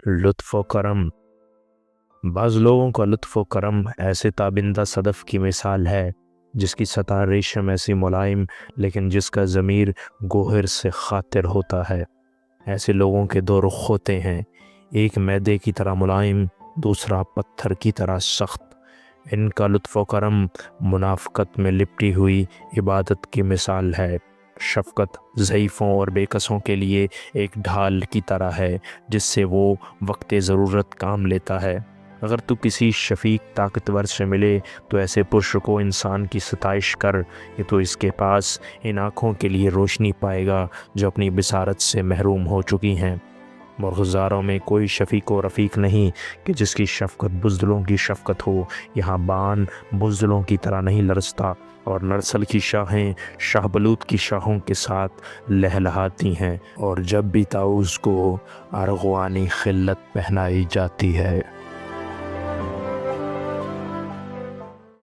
لطف و کرم۔ بعض لوگوں کا لطف و کرم ایسے تابندہ صدف کی مثال ہے جس کی سطح ریشم ایسی ملائم لیکن جس کا ضمیر گوہر سے خاطر ہوتا ہے۔ ایسے لوگوں کے دو رخ ہوتے ہیں، ایک میدے کی طرح ملائم، دوسرا پتھر کی طرح سخت۔ ان کا لطف و کرم منافقت میں لپٹی ہوئی عبادت کی مثال ہے۔ شفقت ضعیفوں اور بے کسوں کے لیے ایک ڈھال کی طرح ہے جس سے وہ وقت ضرورت کام لیتا ہے۔ اگر تو کسی شفیق طاقتور سے ملے تو ایسے پرشکو انسان کی ستائش کر کہ تو اس کے پاس ان آنکھوں کے لیے روشنی پائے گا جو اپنی بصارت سے محروم ہو چکی ہیں۔ مرغزاروں میں کوئی شفیق و رفیق نہیں کہ جس کی شفقت بزدلوں کی شفقت ہو۔ یہاں بان بزدلوں کی طرح نہیں لرزتا اور نرسل کی شاخیں شاہ بلوط کی شاخوں کے ساتھ لہلہاتی ہیں، اور جب بھی طاؤس کو ارغوانی خلت پہنائی جاتی ہے